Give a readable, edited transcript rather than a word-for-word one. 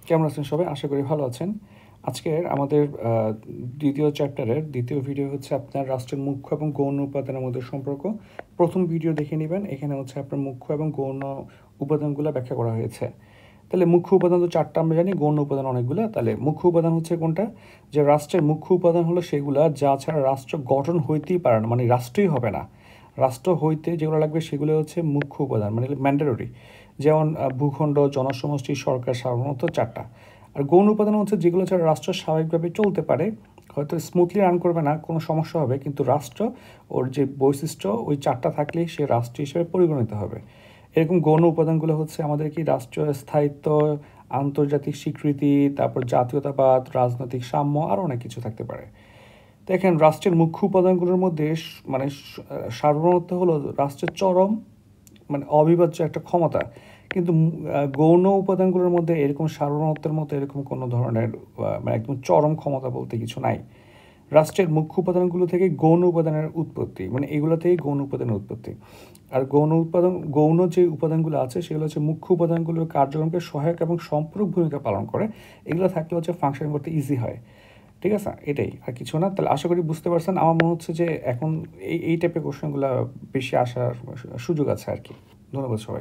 কেমন আছেন সবাই? আশা করি ভালো আছেন। আজকের আমাদের দ্বিতীয় চ্যাপ্টারের দ্বিতীয় ভিডিও হচ্ছে আপনার রাষ্ট্রের মুখ্য এবং গৌণ উপাদানের মধ্যে সম্পর্ক। প্রথম ভিডিও দেখে নিবেন। এখানে হচ্ছে আপনার মুখ্য এবং গৌণ উপাদানগুলো ব্যাখ্যা করা হয়েছে। তাহলে মুখ্য উপাদান তো ৪টা আমরা জানি, গৌণ উপাদান অনেকগুলো। তাহলে মুখ্য উপাদান হচ্ছে কোনটা? যে রাষ্ট্রের মুখ্য উপাদান হলো সেগুলা যা ছাড়া রাষ্ট্র গঠন হইতেই পারে না, মানে রাষ্ট্রই হবে না। রাষ্ট্র হইতে যেগুলো লাগবে সেগুলো হচ্ছে মুখ্য উপাদান, মানে ম্যান্ডেটরি। যেমন ভূখণ্ড, জনসমষ্টি, সরকার, সাধারণত ৪টা। আর গৌণ উপাদান হচ্ছে যেগুলো ছাড়া রাষ্ট্র স্বাভাবিকভাবে চলতে পারে, হয়তো স্মুথলি রান করবে না, কোনো সমস্যা হবে, কিন্তু রাষ্ট্র ওর যে বৈশিষ্ট্য ওই ৪টা থাকলেই সে রাষ্ট্র হিসেবে পরিগণিত হবে। এরকম গৌণ উপাদানগুলো হচ্ছে আমাদের কি রাষ্ট্রীয় স্থায়িত্ব, আন্তর্জাতিক স্বীকৃতি, তারপর জাতীয়তাবাদ, রাজনৈতিক সাম্য, আরও অনেক কিছু থাকতে পারে। দেখেন, রাষ্ট্রের মুখ্য উপাদানগুলোর মধ্যে মানে সার্বভৌমত্ব হলো রাষ্ট্রের চরম, মানে অবিভাজ্য একটা ক্ষমতা। কিন্তু গৌণ উপাদানগুলোর মধ্যে এরকম সার্বভৌমত্বের মতো এরকম কোনো ধরনের মানে একদম চরম ক্ষমতা বলতে কিছু নাই। রাষ্ট্রের মুখ্য উপাদানগুলো থেকে গৌণ উপাদানের উৎপত্তি, মানে এগুলো থেকেই গৌণ উপাদানের উৎপত্তি। আর গৌণ যে উপাদানগুলো আছে সেগুলো হচ্ছে মুখ্য উপাদানগুলোর কার্যক্রমকে সহায়ক এবং সম্পূরক ভূমিকা পালন করে। এগুলো থাকলে হচ্ছে ফাংশন করতে ইজি হয়। ঠিক আছে, এটাই, আর কিছু না। তাহলে আশা করি বুঝতে পারছেন। আমার মনে হচ্ছে যে এখন এই টাইপের কোশ্চেনগুলো বেশি আসার সুযোগ আছে আর কি। ধন্যবাদ সবাই।